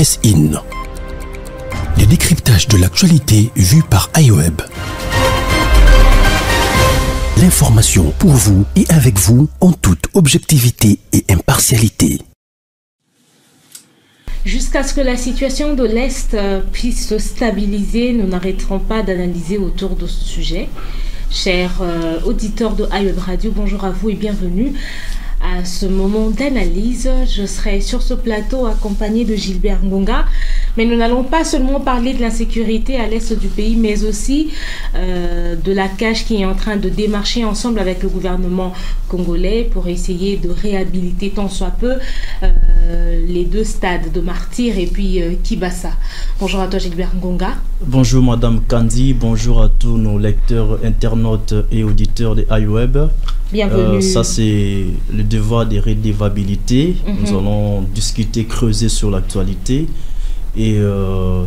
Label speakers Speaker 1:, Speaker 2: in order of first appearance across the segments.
Speaker 1: Press-In. Le décryptage de l'actualité vu par iWeb. L'information pour vous et avec vous en toute objectivité et impartialité.
Speaker 2: Jusqu'à ce que la situation de l'Est puisse se stabiliser, nous n'arrêterons pas d'analyser autour de ce sujet. Chers auditeurs de iWeb Radio, bonjour à vous et bienvenue à ce moment d'analyse. Je serai sur ce plateau accompagné de Gilbert Ngonga, mais nous n'allons pas seulement parler de l'insécurité à l'est du pays, mais aussi de la CAJ qui est en train de démarcher ensemble avec le gouvernement congolais pour essayer de réhabiliter tant soit peu les deux stades de Martyr et puis Kibassa. Bonjour à toi Gilbert Ngonga.
Speaker 3: Bonjour Madame Kandi, bonjour à tous nos lecteurs, internautes et auditeurs de iWeb.
Speaker 2: Bienvenue.
Speaker 3: Ça c'est le devoir de redevabilité. Nous allons discuter, creuser sur l'actualité et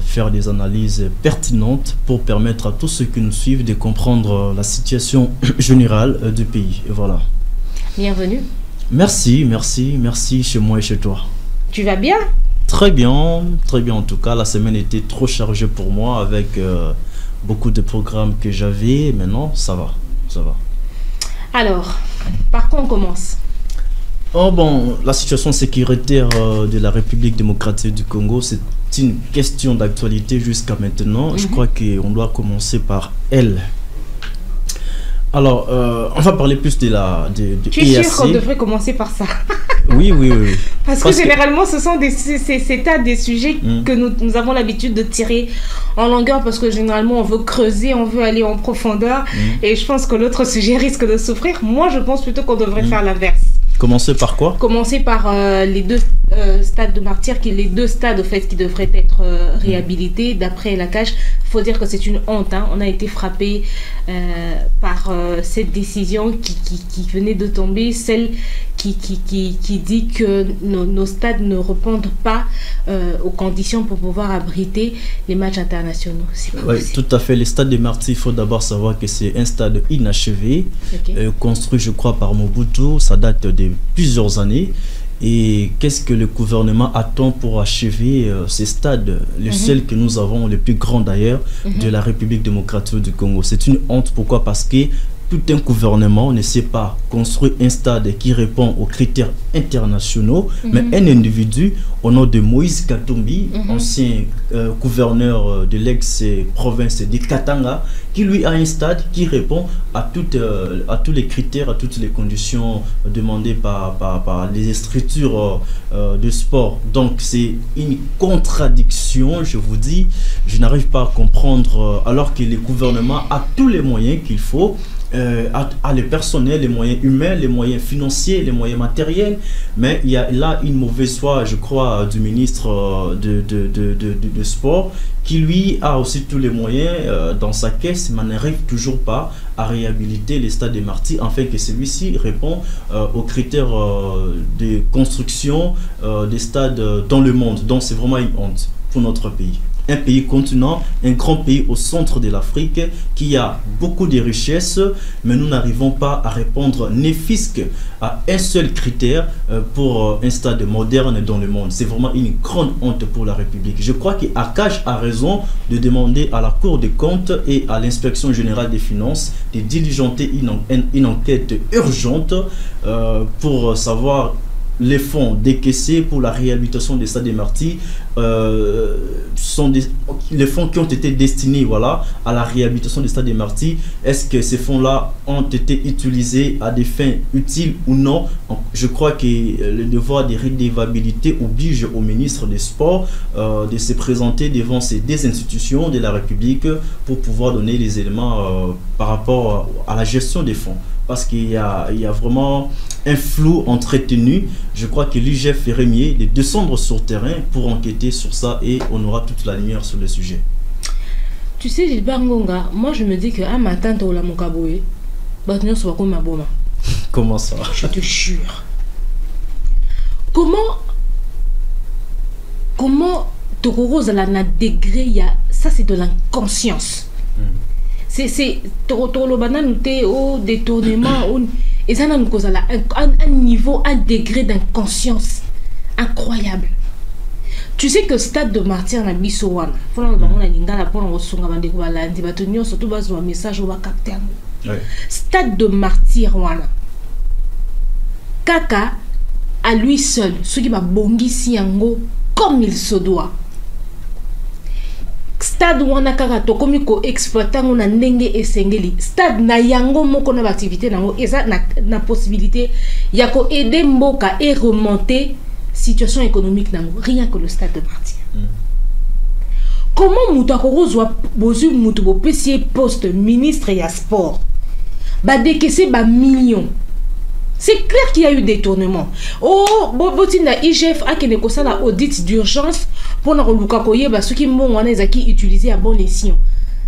Speaker 3: faire des analyses pertinentes pour permettre à tous ceux qui nous suivent de comprendre la situation générale du pays. Et voilà.
Speaker 2: Bienvenue.
Speaker 3: Merci chez moi et chez toi.
Speaker 2: Tu vas bien?
Speaker 3: Très bien en tout cas. La semaine était trop chargée pour moi avec beaucoup de programmes que j'avais. Maintenant, ça va.
Speaker 2: Alors, par quoi on commence?
Speaker 3: Oh bon, la situation sécuritaire de la République démocratique du Congo, c'est une question d'actualité jusqu'à maintenant. Je crois qu'on doit commencer par elle. Alors, on va parler plus de la
Speaker 2: Tu es sûr qu'on devrait commencer par ça?
Speaker 3: Oui.
Speaker 2: Parce que généralement, ce sont des sujets que nous avons l'habitude de tirer en longueur parce que généralement, on veut creuser, on veut aller en profondeur. Et je pense que l'autre sujet risque de souffrir. Moi, je pense plutôt qu'on devrait faire l'inverse.
Speaker 3: Commencer par quoi?
Speaker 2: Commencer par les deux stades de Martyr, les deux stades au fait qui devraient être réhabilités d'après la CAJ. Il faut dire que c'est une honte. On a été frappé par cette décision qui venait de tomber, celle qui dit que nos stades ne répondent pas aux conditions pour pouvoir abriter les matchs internationaux.
Speaker 3: Oui, tout à fait. Le stade de Martyr, il faut d'abord savoir que c'est un stade inachevé, construit, je crois, par Mobutu. Ça date de plusieurs années. Et qu'est-ce que le gouvernement attend pour achever ces stades, le seul que nous avons, le plus grand d'ailleurs, de la République démocratique du Congo? C'est une honte. Pourquoi? Parce que tout un gouvernement ne sait pas construire un stade qui répond aux critères internationaux, mais un individu au nom de Moïse Katumbi, ancien gouverneur de l'ex-province de Katanga, qui lui a un stade qui répond à tous les critères, à toutes les conditions demandées par les structures de sport. Donc c'est une contradiction, je vous dis. Je n'arrive pas à comprendre, alors que le gouvernement a tous les moyens qu'il faut, à le personnel, les moyens humains, les moyens financiers, les moyens matériels, mais il y a là une mauvaise foi, je crois, du ministre de sport, qui lui a aussi tous les moyens dans sa caisse, mais n'arrive toujours pas à réhabiliter les stades de Martyr, afin que celui-ci répond aux critères de construction des stades dans le monde. Donc c'est vraiment une honte pour notre pays. Un pays continent, un grand pays au centre de l'Afrique qui a beaucoup de richesses, mais nous n'arrivons pas à répondre ne fût-ce à un seul critère pour un stade moderne dans le monde. C'est vraiment une grande honte pour la République. Je crois qu'Akaj a raison de demander à la Cour des comptes et à l'inspection générale des finances de diligenter une enquête urgente pour savoir les fonds décaissés pour la réhabilitation des stades de Martyr sont les fonds qui ont été destinés à la réhabilitation des stades de Martyr. Est-ce que ces fonds-là ont été utilisés à des fins utiles ou non? Je crois que le devoir de redevabilité oblige au ministre des Sports de se présenter devant ces deux institutions de la République pour pouvoir donner les éléments par rapport à la gestion des fonds. Parce qu'il y a vraiment un flou entretenu. Je crois que l'IGF ferait mieux de descendre sur terrain pour enquêter sur ça et on aura toute la lumière sur le sujet.
Speaker 2: Tu sais, Gilbert Ngonga, moi je me dis qu'un matin, tu as mon caboué.
Speaker 3: Comment ça?
Speaker 2: Je te jure. Comment Tokoro Zalana degré, ça c'est de l'inconscience. C'est Tokoro Banane au détournement. Et ça nous cause un niveau, un degré d'inconscience incroyable. Tu sais que stade de martyr na biso wana. Pour na bango na lingala pour na songa bande ko balandi bato nyonso to bazwa message o ba capter. Stade de martyr wana. Kaka à lui seul, ce qui va bongisi yango comme il se doit. Stade wana kaka to komi ko exploitant na ndenge esengeli. Stade na yango moko na activité nango eza na possibilité ya ko aider mboka et remonter situation économique nango rien que le stade de martyr. Comment mutako rozwa bozu mutu bo pesier poste ministre ya sport ba décaisser ba millions. C'est clair qu'il y a eu détournement. Oh, botina IGF a qui ne la audit d'urgence pour nous relukakoye ba ceux qui m'ont utilisé à bon escient.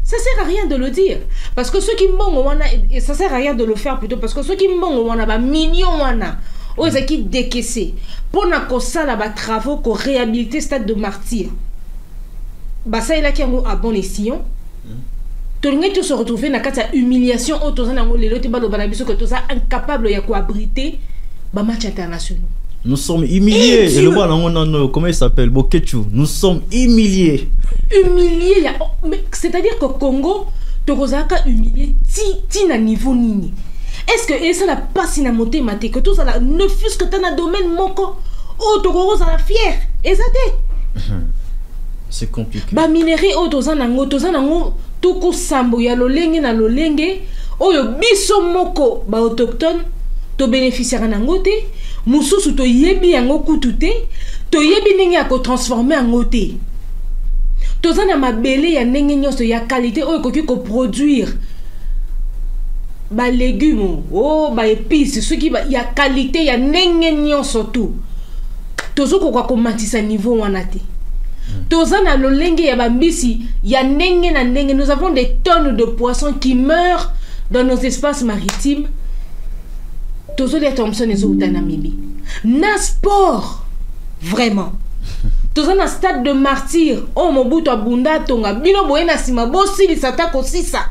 Speaker 2: Ça sert à rien de le dire parce que ceux qui m'ont ça sert à rien de le faire plutôt parce que ceux qui m'ont ba millions wana aux qui décaissé pour na kosala ba travaux ko réhabiliter stade de martyr. Ba ça il a qui à bon escient. Tu se retrouver dans la humiliation incapable de abriter les matchs internationaux.
Speaker 3: Nous sommes humiliés. Et le voit comment il s'appelle Bokechu. Nous sommes humiliés.
Speaker 2: Humiliés. C'est-à-dire que Congo, tu es humilié. Tu as niveau nini. Est-ce que ça n'a pas si monté maté que tout ça ne fût-ce que tu as un domaine moko oh tu es la fière. Et ça
Speaker 3: c'est compliqué.
Speaker 2: Ba minerie oh tozanango tuku sambo ya lolenge na lolenge oyo biso moko ba autochtone to bénéficiaire nango te mususu to yebi yango kutu te to yebi ndenge ya ko transformer yango te tozana mabele ya ndenge nyonso ya qualité oyo koki ko produire ba légumes oh ba épices ce qui ya qualité ya ndenge nyonso tout tozoko kwa komatisa niveau wana te. Tozana lolenge ya bambisi ya ndenge na ndenge. Nous avons des tonnes de poissons qui meurent dans nos espaces maritimes. Tozolia Thompson et Zouta Namibi. Na sport vraiment. Tozana stade de martyr. Oh Mobutu abunda tonga bino boena sima bosi li satako sisa.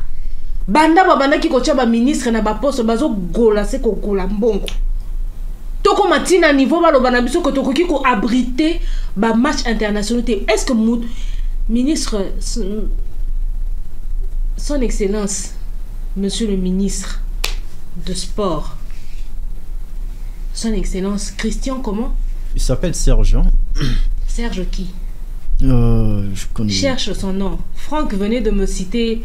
Speaker 2: Banda babanda ki kocha ba ministre na ba poste bazo gola se ko gola mbongo. Toko matina niveau balobana biso ko tokoki ko abriter ba match international. Est-ce que ministre son excellence monsieur le ministre de sport son excellence Christian comment
Speaker 3: il s'appelle Serge
Speaker 2: Serge qui
Speaker 3: je connais.
Speaker 2: Cherche son nom. Franck venait de me citer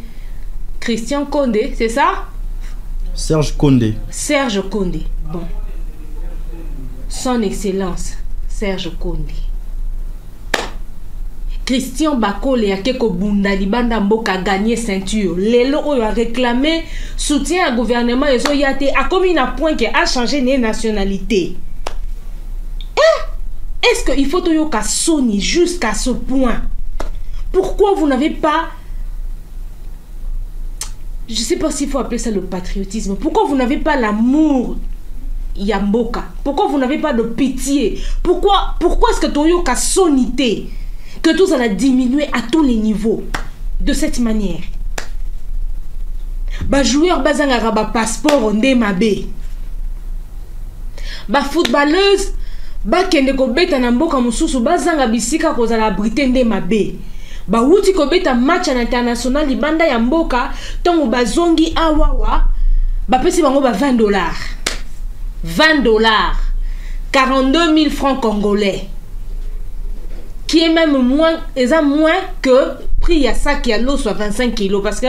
Speaker 2: Christian Condé, c'est ça?
Speaker 3: Serge Condé.
Speaker 2: Serge Condé. Bon. Son excellence Serge Condé. Christian Bakole a keko bunda libanda mboka gagné ceinture. Lelo oyo a réclamé soutien au gouvernement ezo yate a commis un point qui a changé les nationalités. Est-ce qu'il faut que yoka soni jusqu'à ce point? Pourquoi vous n'avez pas, je sais pas s'il faut appeler ça le patriotisme, pourquoi vous n'avez pas l'amour Yamboka? Pourquoi vous n'avez pas de pitié? Pourquoi est-ce que Toyoka sonité que tout ça a diminué à tous les niveaux de cette manière? Ba joueur bazangara ba passeport ndemabe. Ba footballeuse ba kende ko beta na mboka mususu bazanga bisika ko zala brité ndemabe. Ba wuti ko beta match international libanda ya mboka tongo bazongi awawa ba pesi bango ba $20. $20, 42 000 francs congolais, qui est même moins que prix à sac à l'eau soit 25 kilos, parce que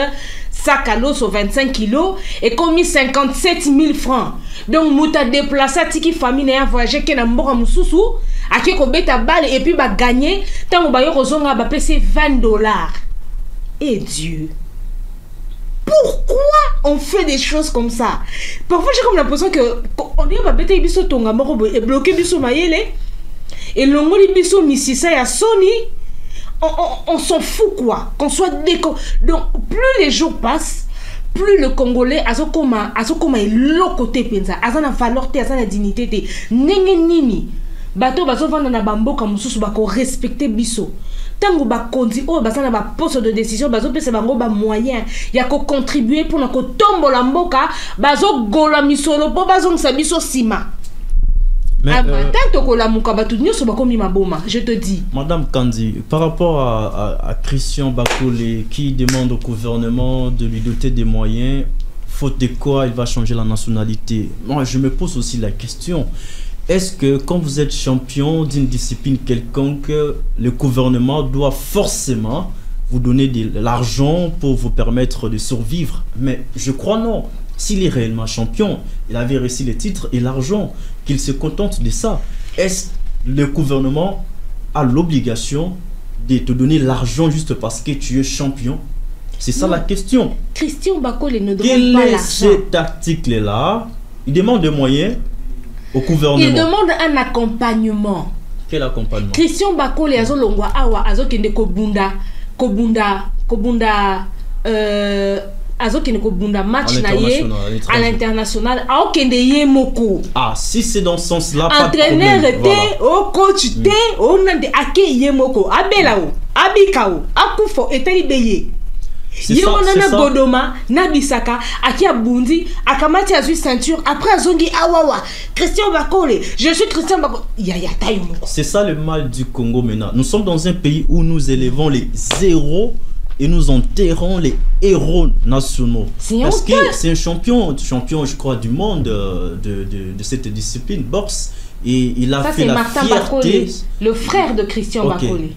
Speaker 2: sac à l'eau soit 25 kilos et commis 57 000 francs. Donc, mouta déplacé à tiki famille n'a voyagé que n'a mboka mususu, à qui ko beta balle et puis ba gagner, tant ou ba yo kozonga ba pese $20. Et Dieu. Pourquoi on fait des choses comme ça? Parfois j'ai comme l'impression que on dit bah bête biso tonga moko et bloqué biso mayele et longoli biso misisa ya Sony on s'en fout quoi qu'on soit donc plus les jours passent plus le Congolais azokoma est l'autre côté penza azana valeur te azana dignité te nenge nini bato bazo vanda na bamboka mususu bako respecter biso tango ba kondi o basana ba poste de décision bazo pesa bango ba moyen ya ko contribuer pour na ko tombola mboka bazo gola misolo po bazo nsa biso sima Je te dis.
Speaker 3: Madame Kandi, par rapport à Christian Bakole qui demande au gouvernement de lui doter des moyens, faute de quoi il va changer la nationalité. Moi, je me pose aussi la question. Est-ce que quand vous êtes champion d'une discipline quelconque, le gouvernement doit forcément vous donner de l'argent pour vous permettre de survivre? Mais je crois non. S'il est réellement champion, il avait réussi les titres et l'argent, qu'il se contente de ça. Est-ce que le gouvernement a l'obligation de te donner l'argent juste parce que tu es champion? C'est ça la question.
Speaker 2: Christian Bakole ne demande pas
Speaker 3: l'argent. Quel est cet article-là? Il demande des moyens au gouvernement.
Speaker 2: Il demande un accompagnement.
Speaker 3: Quel accompagnement?
Speaker 2: Christian Bakole azolongwa awa azokende kobunda match à l'international aokende yemoko.
Speaker 3: Ah, si c'est dans ce sens-là,
Speaker 2: entraîneur était au coach était on a ake yemoko abelao abikao akufo etali beye. Yémonana Godoma, Nabisaka, Akia Bundi, Akamati a ceinture, après Azongi Awawa, Christian Bakole, je suis Christian Bakole.
Speaker 3: C'est ça le mal du Congo maintenant. Nous sommes dans un pays où nous élevons les zéros et nous enterrons les héros nationaux. Parce que c'est un champion, je crois, du monde de cette discipline, boxe. Et il a fait la
Speaker 2: Martin
Speaker 3: fierté.
Speaker 2: Bakole, le frère de Christian Bakole.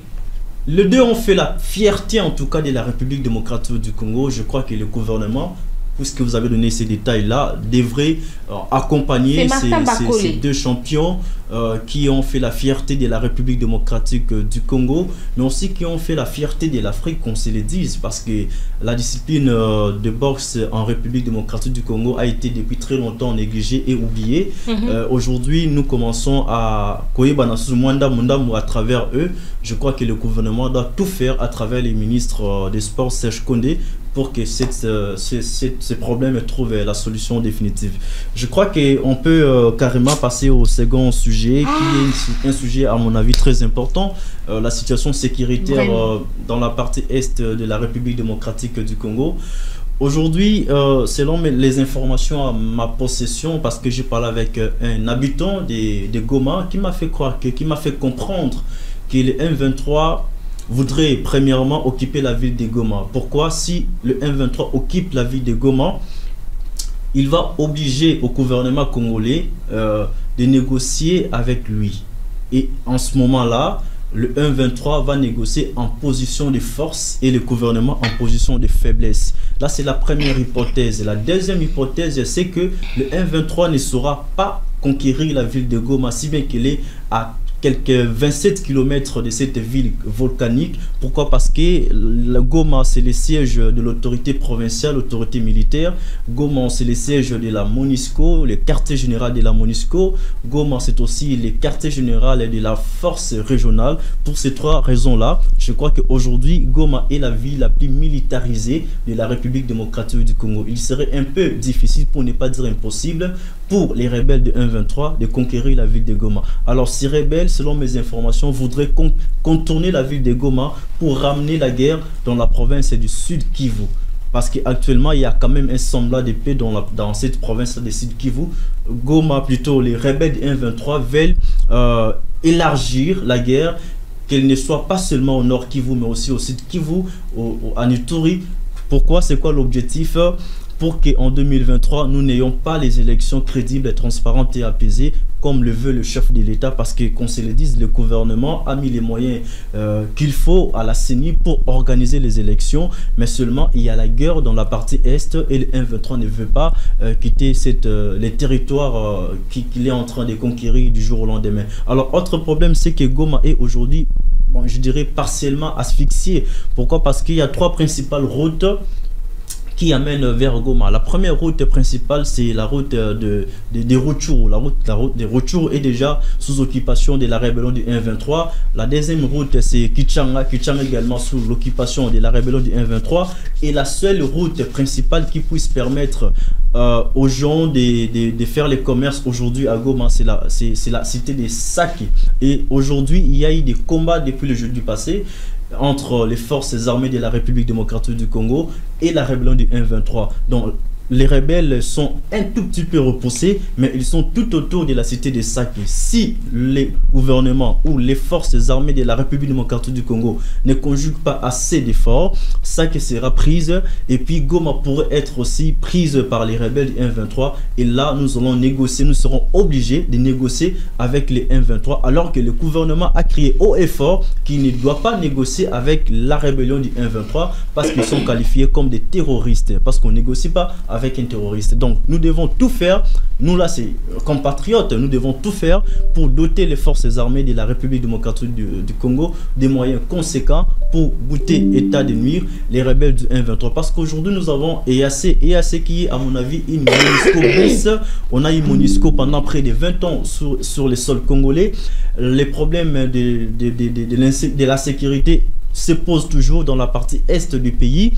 Speaker 3: Les deux ont fait la fierté, en tout cas, de la République démocratique du Congo. Je crois que le gouvernement, puisque vous avez donné ces détails-là, devrait accompagner ces deux champions qui ont fait la fierté de la République démocratique du Congo, mais aussi qui ont fait la fierté de l'Afrique, qu'on se le dise, parce que la discipline de boxe en République démocratique du Congo a été depuis très longtemps négligée et oubliée. Aujourd'hui, nous commençons à à travers eux. Je crois que le gouvernement doit tout faire à travers les ministres des Sports, Serge Kondé, pour que ces problèmes trouvent la solution définitive. Je crois qu'on peut carrément passer au second sujet, qui est un sujet à mon avis très important, la situation sécuritaire dans la partie est de la République démocratique du Congo. Aujourd'hui, selon les informations à ma possession, parce que j'ai parlé avec un habitant de Goma qui m'a fait croire, qui m'a fait comprendre que le M23 voudrait premièrement occuper la ville de Goma. Pourquoi? Si le M23 occupe la ville de Goma, il va obliger au gouvernement congolais de négocier avec lui. Et en ce moment-là, le M23 va négocier en position de force et le gouvernement en position de faiblesse. Là, c'est la première hypothèse. La deuxième hypothèse, c'est que le M23 ne saura pas conquérir la ville de Goma, si bien qu'il est à quelques 27 km de cette ville volcanique. Pourquoi? Parce que la Goma, c'est le siège de l'autorité provinciale, l'autorité militaire. Goma, c'est le siège de la MONUSCO, le quartier général de la MONUSCO. Goma, c'est aussi le quartier général de la force régionale. Pour ces trois raisons-là, je crois qu'aujourd'hui, Goma est la ville la plus militarisée de la République démocratique du Congo. Il serait un peu difficile, pour ne pas dire impossible, pour les rebelles de M23 de conquérir la ville de Goma. Alors, ces rebelles, selon mes informations, voudraient contourner la ville de Goma pour ramener la guerre dans la province du Sud Kivu. Parce qu'actuellement, il y a quand même un semblant de paix dans cette province de Sud Kivu. Goma, plutôt, les rebelles de M23 veulent élargir la guerre, qu'elle ne soit pas seulement au Nord Kivu, mais aussi au Sud Kivu, à Ituri. Pourquoi? C'est quoi l'objectif? Pour qu'en 2023, nous n'ayons pas les élections crédibles, transparentes et apaisées, comme le veut le chef de l'État, parce que, qu'on se le dise, le gouvernement a mis les moyens qu'il faut à la CENI pour organiser les élections, mais seulement il y a la guerre dans la partie Est et le M23 ne veut pas quitter les territoires qu'il est en train de conquérir du jour au lendemain. Alors, autre problème, c'est que Goma est aujourd'hui, bon, je dirais, partiellement asphyxié. Pourquoi? Parce qu'il y a trois principales routes qui amène vers Goma. La première route principale, c'est la route des Rutshuru. La route des Rutshuru est déjà sous occupation de la rébellion du M23. La deuxième route, c'est Kichanga. Kichanga également sous l'occupation de la rébellion du M23. Et la seule route principale qui puisse permettre aux gens de faire les commerces aujourd'hui à Goma, c'est la cité des Saki. Et aujourd'hui, il y a eu des combats depuis le jeudi passé entre les forces armées de la République démocratique du Congo et la rébellion du M23. Donc, les rebelles sont un tout petit peu repoussés, mais ils sont tout autour de la cité de Sake. Si les gouvernements ou les forces armées de la République démocratique du Congo ne conjuguent pas assez d'efforts, Sake sera prise et puis Goma pourrait être aussi prise par les rebelles du M23. Et là, nous allons négocier, nous serons obligés de négocier avec les M23, alors que le gouvernement a crié haut et fort qu'il ne doit pas négocier avec la rébellion du M23 parce qu'ils sont qualifiés comme des terroristes, parce qu'on ne négocie pas avec un terroriste. Donc nous devons tout faire, nous là c'est compatriotes, nous devons tout faire pour doter les forces armées de la République démocratique du Congo des moyens conséquents pour bouter état de nuire les rebelles du M23. Parce qu'aujourd'hui nous avons EAC qui est à mon avis une MONUSCO bis. On a eu MONUSCO pendant près de 20 ans sur les sols congolais. Les problèmes de la sécurité se posent toujours dans la partie est du pays.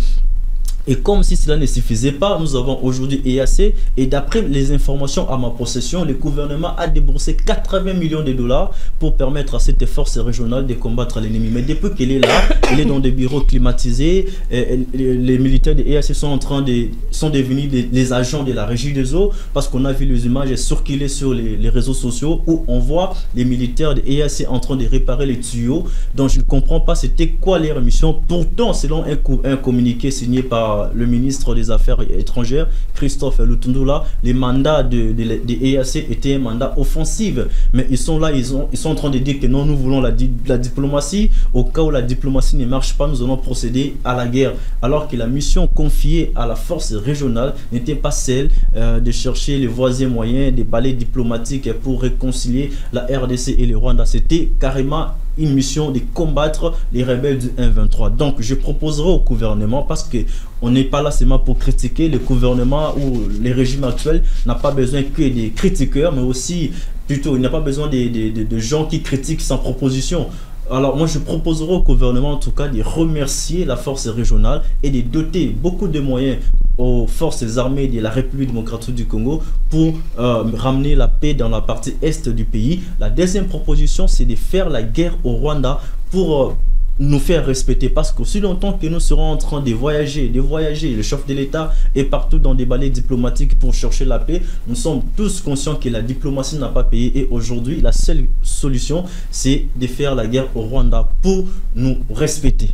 Speaker 3: Et comme si cela ne suffisait pas, nous avons aujourd'hui EAC et d'après les informations à ma possession, le gouvernement a déboursé 80 millions de dollars pour permettre à cette force régionale de combattre l'ennemi. Mais depuis qu'elle est là, elle est dans des bureaux climatisés. Les militaires de EAC sont devenus des agents de la régie des eaux parce qu'on a vu les images circuler sur les réseaux sociaux où on voit les militaires de EAC en train de réparer les tuyaux. Donc je ne comprends pas c'était quoi leur mission. Pourtant, selon un communiqué signé par le ministre des Affaires étrangères, Christophe Lutundula, les mandats de EAC étaient un mandat offensif. Mais ils sont là, ils sont en train de dire que non, nous voulons la diplomatie. Au cas où la diplomatie ne marche pas, nous allons procéder à la guerre. Alors que la mission confiée à la force régionale n'était pas celle de chercher les voies moyens, des balais diplomatiques pour réconcilier la RDC et le Rwanda. C'était carrément une mission de combattre les rebelles du M23. Donc je proposerai au gouvernement, parce que on n'est pas là seulement pour critiquer le gouvernement ou les régimes actuels, n'a pas besoin que des critiqueurs, mais aussi plutôt il n'y a pas besoin de gens qui critiquent sans proposition. Alors moi je proposerai au gouvernement en tout cas de remercier la force régionale et de doter beaucoup de moyens aux forces armées de la République démocratique du Congo pour ramener la paix dans la partie est du pays. La deuxième proposition, c'est de faire la guerre au Rwanda pour nous faire respecter, parce qu'aussi longtemps que nous serons en train de voyager, le chef de l'État est partout dans des balais diplomatiques pour chercher la paix. Nous sommes tous conscients que la diplomatie n'a pas payé et aujourd'hui la seule solution c'est de faire la guerre au Rwanda pour nous respecter.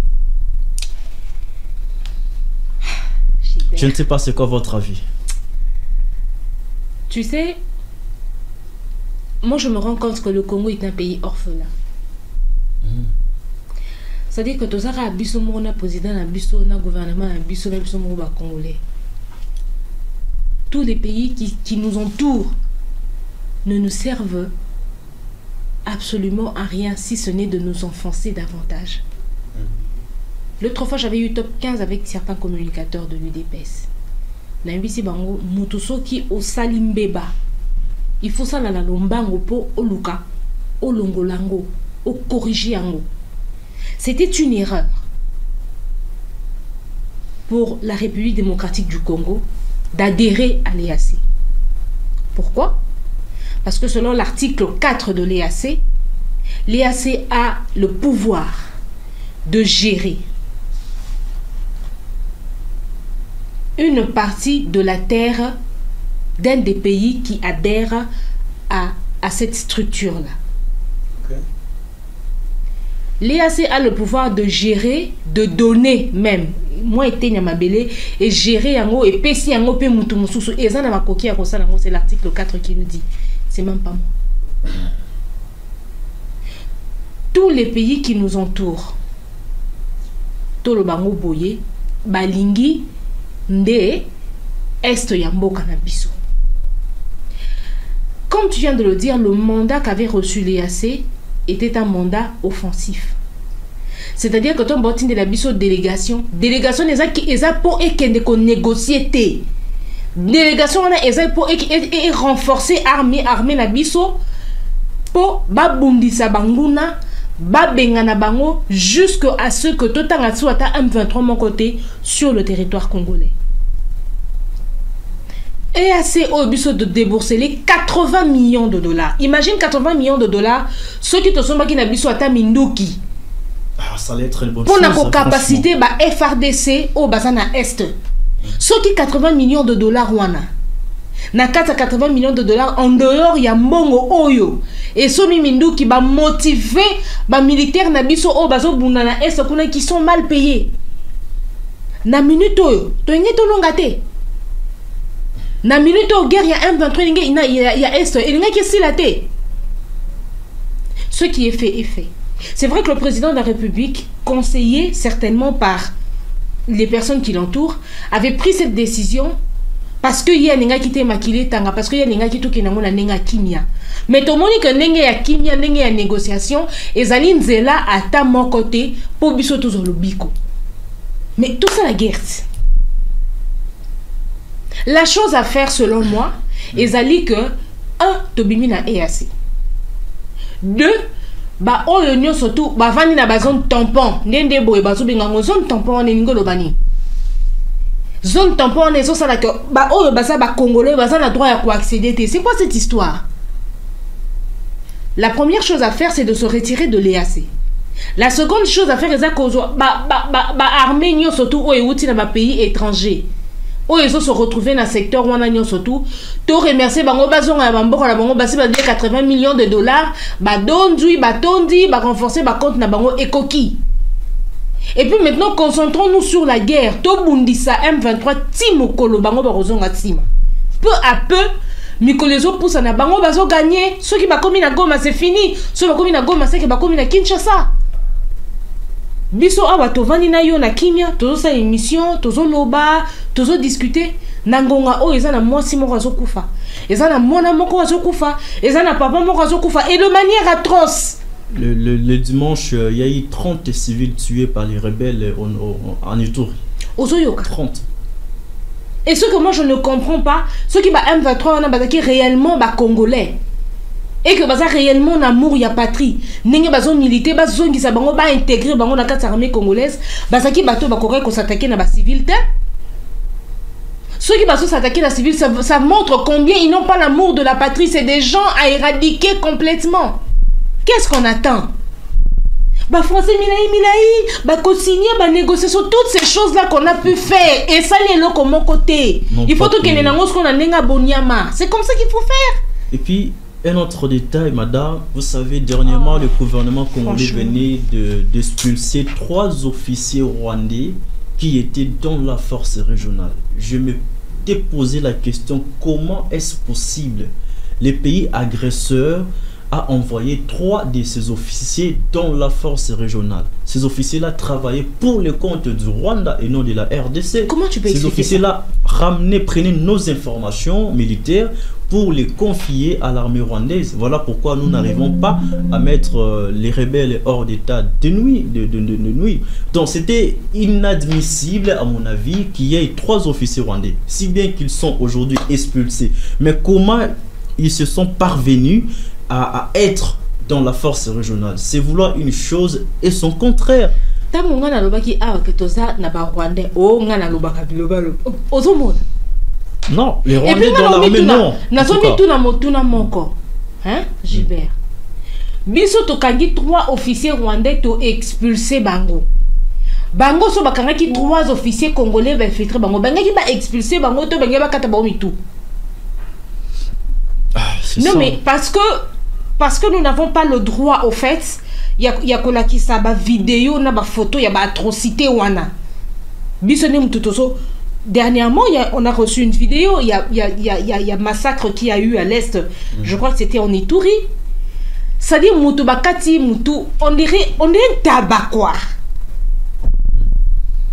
Speaker 3: Je ne sais pas c'est quoi votre avis.
Speaker 2: Tu sais, moi je me rends compte que le Congo est un pays orphelin. C'est-à-dire que tous les président, le gouvernement, congolais. Tous les pays qui nous entourent ne nous servent absolument à rien, si ce n'est de nous enfoncer davantage. L'autre fois, j'avais eu top 15 avec certains communicateurs de l'UDPS. Nambisi bango mutuso ki o salimbeba. Il faut ça la lombango po o luka, o longolango, o corrigiango. C'était une erreur pour la République démocratique du Congo d'adhérer à l'EAC. Pourquoi? Parce que selon l'article 4 de l'EAC, l'EAC a le pouvoir de gérer une partie de la terre d'un des pays qui adhèrent à cette structure-là. Okay. L'EAC a le pouvoir de gérer, de donner même. Moi, et gérer yango et pesi yango pe mutu mususu. Et ça, c'est l'article 4 qui nous dit. C'est même pas moi. Tous les pays qui nous entourent, Tolo Bango Boye, Balingi, Nde, Est Yamboka na biso. Comme tu viens de le dire, le mandat qu'avait reçu l'EAC était un mandat offensif. C'est-à-dire que ton botin de la biso délégation n'est pas pour négocier. Délégation est pour renforcer armée la biso pour babundisa banguna babengana bango jusqu'à ce que Totangatsu ata M23 mon côté sur le territoire congolais. Et assez au but de débourser les 80 millions de dollars. Imagine 80 millions de dollars, ceux qui te sont qui n'habitent soit à Minduki.
Speaker 3: Ah, ça allait être une bonne
Speaker 2: pour chose. Pour la capacité, FRDC au Bazana Est. Ce qui 80 millions de dollars wana. Na 80 millions de dollars en dehors ya mbongo oyo. Et somi mindu qui va motiver ba militaire na biso o bazo bunda na est kuna qui sont mal payés. Na minute oyo, to ngi to longate. Na minute o guerre ya M23 il y a est il ngi ki silate. Ce qui est fait est fait. C'est vrai que le président de la République, conseillé certainement par les personnes qui l'entourent, avait pris cette décision parce que y a nenga kité makile tanga, parce que y a nenga kito kenango na nenga kimia. Mais tout le monde que nenga ya kimia, nenga ya négociation, et zali nzela ata mon côté pour biso tous le biko. Mais tout ça la guerre. La chose à faire selon moi, est zali que 1 tobimi na EAC. 2 ba oyo nyo surtout ba vandi na ba zone tampon ndende boye ba zubi ngango zone tampon ne ngolo bani zone tampon ne so sala que ba oyo ba sa ba congolais ba na droit à quoi accéder. C'est quoi cette histoire? La première chose à faire c'est de se retirer de l'EAC. La seconde chose à faire c'est que ba armée nyo surtout oyo uti na ba pays étranger oyo se retrouver dans le secteur wana nyo surtout to remercier bango bazonga ya bamboko na bango basi ba 80 millions de dollars ba dondui ba tondi ba renforcer ba compte na bango ekoki. Et puis maintenant concentrons-nous sur la guerre. To bundisa M23 timokolo bango ba rozonga tima. Peu à peu mikolezo poussa na bango bazo gagner. Ceux qui ba komi na Goma c'est fini. Ceux qui ba komi na Goma c'est que ba komi na Kinshasa. Biso awa tovani na yo na kimia, tozo sa émission, tozo loba, tozo discuter. Nangonga o eza na mwasi moko azokufa. Eza na mwana moko azokufa. Eza na papa moko azokufa. Et de manière atroce.
Speaker 3: Le dimanche, il y a eu 30 civils tués par les rebelles en Ituri.
Speaker 2: Ozoyoka.
Speaker 3: 30.
Speaker 2: Et ce que moi je ne comprends pas, ceux qui ba M23 on a bataki réellement ba congolais. Et que baza réellement amour ya patrie ninge bazo militer bazo ngisa bango ba intégrer bango na kati armée congolaise bazaki bato ba koka ko s'attaquer na ba civil te. Ceux qui bazo s'attaquer na civil ça montre combien ils n'ont pas l'amour de la patrie. C'est des gens à éradiquer complètement. Qu'est-ce qu'on attend? Bah français milaï bah co-signer bah négociation toutes ces choses là qu'on a pu faire et ça les lots comme mon côté non, il faut tout qu'il y ait un qu'on a nenga bonyama. C'est comme ça qu'il faut faire.
Speaker 3: Et puis un autre détail, madame, vous savez, dernièrement, le gouvernement congolais venait d'expulser 3 officiers rwandais qui étaient dans la force régionale. Je me posé la question, comment est-ce possible? Les pays agresseurs a envoyé 3 de ces officiers dans la force régionale. Ces officiers-là travaillaient pour le compte du Rwanda et non de la RDC.
Speaker 2: Comment tu peux expliquer ça?
Speaker 3: Ces officiers-là prenaient nos informations militaires pour les confier à l'armée rwandaise. Voilà pourquoi nous n'arrivons pas à mettre les rebelles hors d'état de nuit. Donc c'était inadmissible, à mon avis, qu'il y ait 3 officiers rwandais, si bien qu'ils sont aujourd'hui expulsés. Mais comment ils se sont parvenus à être dans la force régionale? C'est vouloir une chose et son contraire. Non, les Rwandais dans l'armée, non.
Speaker 2: Hein, Gilbert? Biso to kangi 3 officiers rwandais to expulser bango. Bango so bakanga ki 3 officiers congolais va infiltrer bango. Bangaki ba expulser bango to bangaba kata ba mitu. Non mais parce que nous n'avons pas le droit au fait. Il y a kola ki sa ba vidéo na ba photo ya ba atrocité wana. Biso ne mututoso. Dernièrement, on a reçu une vidéo, il y a massacre qui a eu à l'Est, je crois que c'était en Ituri. C'est-à-dire, on dirait tabac quoi.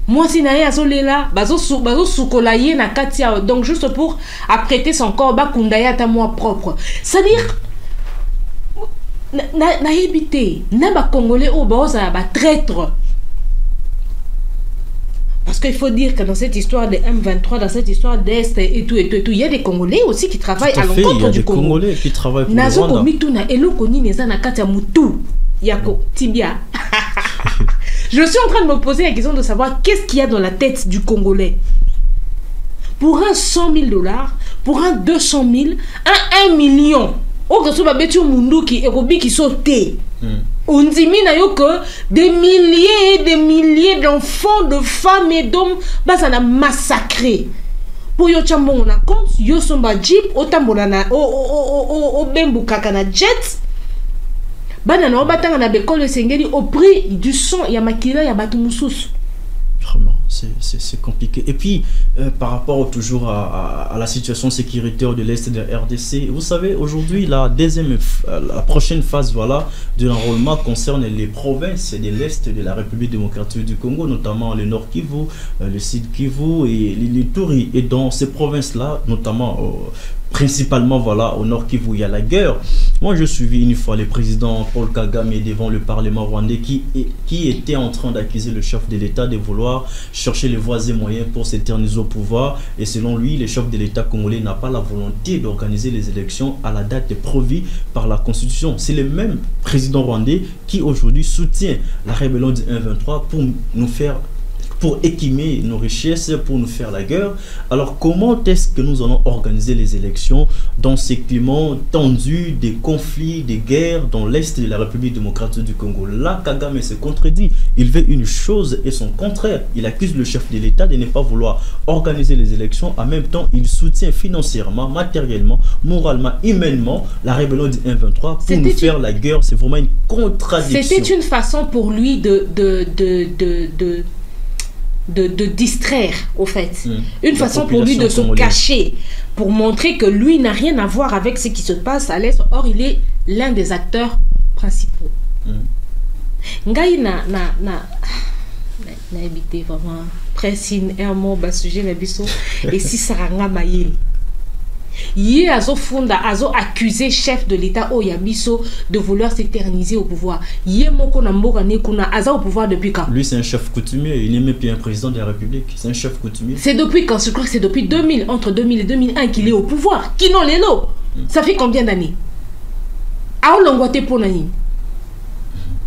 Speaker 2: Moi, si naïe azolela, bazo soukolaye na katia, donc juste pour apprêter son corps, bakundaya ta moi propre. C'est-à-dire, na évité, na ba congolais au baoza ba traître. Parce qu'il faut dire que dans cette histoire de M23, dans cette histoire d'Est et tout, il y a des Congolais aussi qui travaillent à l'encontre du Congo.
Speaker 3: Congolais qui travaillent pour le
Speaker 2: Rwanda. Je suis en train de me poser la question de savoir qu'est-ce qu'il y a dans la tête du Congolais. Pour un 100 000 $, pour un 200 000, un 1 million. O que soit betu munduki et kobi qui sauté. On dit que des milliers d'enfants, de femmes et d'hommes, ça n'a massacré. Pour yo chambon na compte, yo somba jeep, o tambola na o bembu kakana jet. Bana na obatanga na bekolo sengeli au prix du sang ya makila ya batu mususu.
Speaker 3: Vraiment, c'est compliqué. Et puis, par rapport toujours à la situation sécuritaire de l'Est de la RDC, vous savez, aujourd'hui, la prochaine phase de l'enrôlement concerne les provinces de l'Est de la République démocratique du Congo, notamment le Nord Kivu, le Sud Kivu et l'Ituri. Et dans ces provinces-là, notamment principalement au Nord Kivu, il y a la guerre. Moi, je suivis une fois le président Paul Kagame devant le Parlement rwandais qui était en train d'accuser le chef de l'État de vouloir chercher les voies et moyens pour s'éterniser au pouvoir. Et selon lui, le chef de l'État congolais n'a pas la volonté d'organiser les élections à la date prévue par la Constitution. C'est le même président rwandais qui aujourd'hui soutient la rébellion du 1-23 pour équimer nos richesses, pour nous faire la guerre. Alors comment est-ce que nous allons organiser les élections dans ces climats tendus, des conflits, des guerres dans l'Est de la République démocratique du Congo? Là, Kagame se contredit. Il veut une chose et son contraire. Il accuse le chef de l'État de ne pas vouloir organiser les élections. En même temps, il soutient financièrement, matériellement, moralement, humainement la rébellion du 1-23 pour nous faire la guerre. C'est vraiment une contradiction.
Speaker 2: C'était une façon pour lui de distraire, au fait. Une façon pour lui de se cacher, pour montrer que lui n'a rien à voir avec ce qui se passe à l'Est. Or, il est l'un des acteurs principaux. Ngai na habité vraiment pressine un mot bas sujet na biso et si saranga mayeli. Yé azo funda azo accusé chef de l'État Oyabiso de vouloir s'éterniser au pouvoir. Yé moko na mboka ne kuna aza au pouvoir depuis quand?
Speaker 3: Lui c'est un chef coutumier, il n'est même plus un président de la République, c'est un chef coutumier.
Speaker 2: C'est depuis quand? Je crois que c'est depuis 2000, entre 2000 et 2001 qu'il est au pouvoir. Kino lelo. Ça fait combien d'années? Aolongote ponani.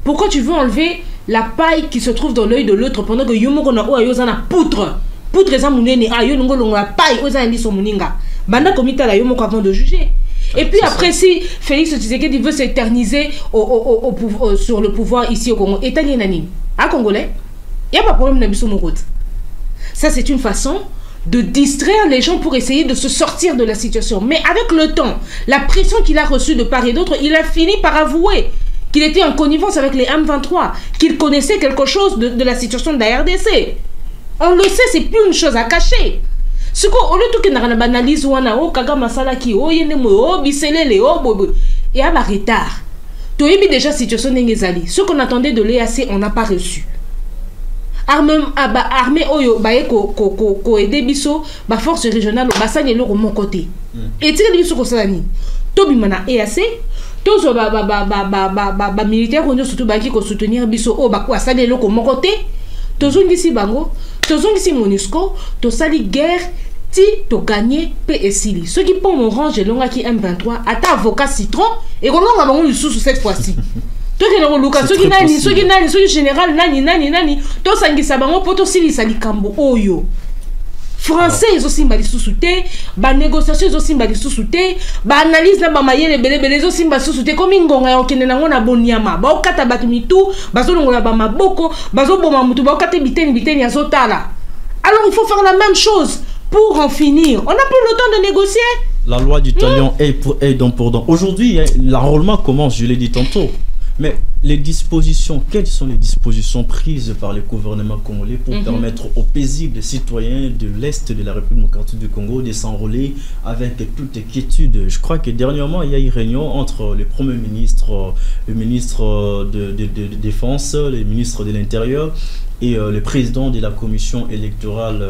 Speaker 2: Pourquoi tu veux enlever la paille qui se trouve dans l'œil de l'autre pendant que yomoko na oyozana poutre? Poutre eza munene ayo longo longo la paille oza ndi so muninga. Banda komita la yomoko avant de juger. Et puis après, si Félix Tshisekedi veut s'éterniser sur le pouvoir ici au Congo, Étalien nani, à Congolais, il n'y a pas de problème n'abisso mon route. Ça, c'est une façon de distraire les gens pour essayer de se sortir de la situation. Mais avec le temps, la pression qu'il a reçue de part et d'autre, il a fini par avouer qu'il était en connivence avec les M23, qu'il connaissait quelque chose de la situation de la RDC. On le sait, c'est plus une chose à cacher. Ce qu'on a tout que banalise wana o Kagame masala ki o yene mo o biselele o bobo et à la retard. To yebi déjà situation n'engezali. Ce qu'on attendait de l'EAC on n'a pas reçu. Armée oyo baye ko aider biso ba force régionale ba sanyelo ko mon côté. Et tire biso ko salani. To bimana EAC tozo ba militaire on surtout ba ki ko soutenir biso o ba ko sanyelo ko mon côté. Tozongisi bango, tozongisi MONUSCO, tosali guerre, ti to gagner PSili. Ceux qui pont orange et longa qui M23, ata avocat citron et on a bango sous cette fois-ci. Toi qui n'as pas ceux qui nani, ceux qui général nani, to sangisa bango poto sili sali kambo oyo. Français ils aussi mbali sous-souté, ba négociation ils aussi mbali sous-souté, ba analyse na ba mayele belé ils aussi mbali sous-souté comme ngonga ya okende nango na boniama, ba okata batu mitu, bazo longola ba maboko, bazo boma mutu ba okata biteni azotala. Alors il faut faire la même chose pour en finir. On n'a plus le temps de négocier.
Speaker 3: La loi du talion est pour aide donc pour donc. Aujourd'hui, l'enrôlement commence, je l'ai dit tantôt. Mais les dispositions, quelles sont les dispositions prises par le gouvernement congolais pour permettre aux paisibles citoyens de l'Est de la République démocratique du Congo de s'enrôler avec toute quiétude? Je crois que dernièrement, il y a eu une réunion entre le Premier ministre, le ministre de Défense, le ministre de l'Intérieur et le président de la commission électorale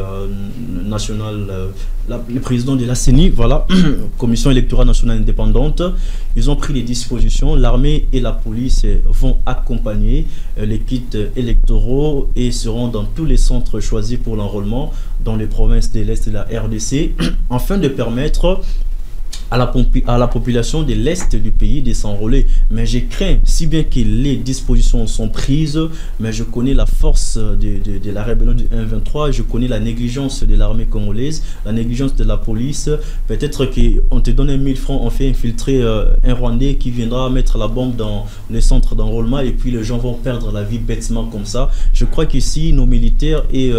Speaker 3: nationale, le président de la CENI, voilà, commission électorale nationale indépendante. Ils ont pris les dispositions. L'armée et la police vont accompagner les kits électoraux et seront dans tous les centres choisis pour l'enrôlement dans les provinces de l'Est de la RDC afin de permettre à la population de l'Est du pays de s'enrôler. Mais je crains, si bien que les dispositions sont prises, mais je connais la force de la rébellion du 1-23, je connais la négligence de l'armée congolaise, la négligence de la police. Peut-être qu'on te donne 1000 francs, on fait infiltrer un Rwandais qui viendra mettre la bombe dans le centre d'enrôlement et puis les gens vont perdre la vie bêtement comme ça. Je crois qu'ici, nos militaires et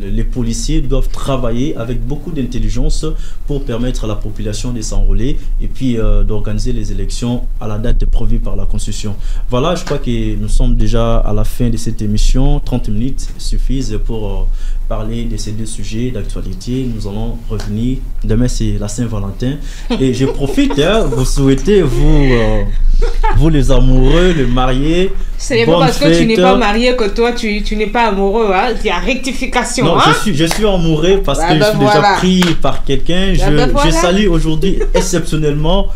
Speaker 3: les policiers doivent travailler avec beaucoup d'intelligence pour permettre à la population de s'enrôler et puis d'organiser les élections à la date prévue par la Constitution. Voilà, je crois que nous sommes déjà à la fin de cette émission. 30 minutes suffisent pour parler de ces deux sujets d'actualité. Nous allons revenir. Demain, c'est la Saint-Valentin. Et je profite, vous souhaitez, vous les amoureux, les mariés.
Speaker 2: Ce n'est pas parce que tu n'es pas marié que toi, tu n'es pas amoureux. Hein? Il y a rectification. Non,
Speaker 3: hein? je suis amoureux parce que je suis déjà pris par quelqu'un. Je salue aujourd'hui exceptionnellement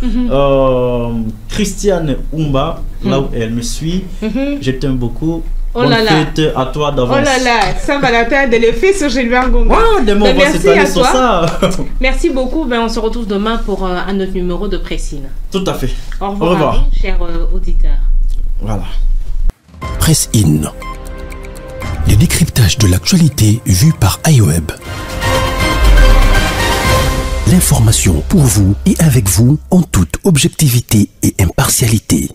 Speaker 3: Christiane Oumba, là où elle me suit. Je t'aime beaucoup.
Speaker 2: Oh là là.
Speaker 3: Bonne fête à toi d'avance.
Speaker 2: Oh là là, Saint-Valentin de l'effet sur Gilbert Gonga.
Speaker 3: Merci à toi. Ça.
Speaker 2: Merci beaucoup. On se retrouve demain pour un autre numéro de Presse In.
Speaker 3: Tout à fait.
Speaker 2: Au revoir, à vous, chers auditeurs.
Speaker 3: Voilà.
Speaker 1: Presse In. Le décryptage de l'actualité vu par iWeb. L'information pour vous et avec vous en toute objectivité et impartialité.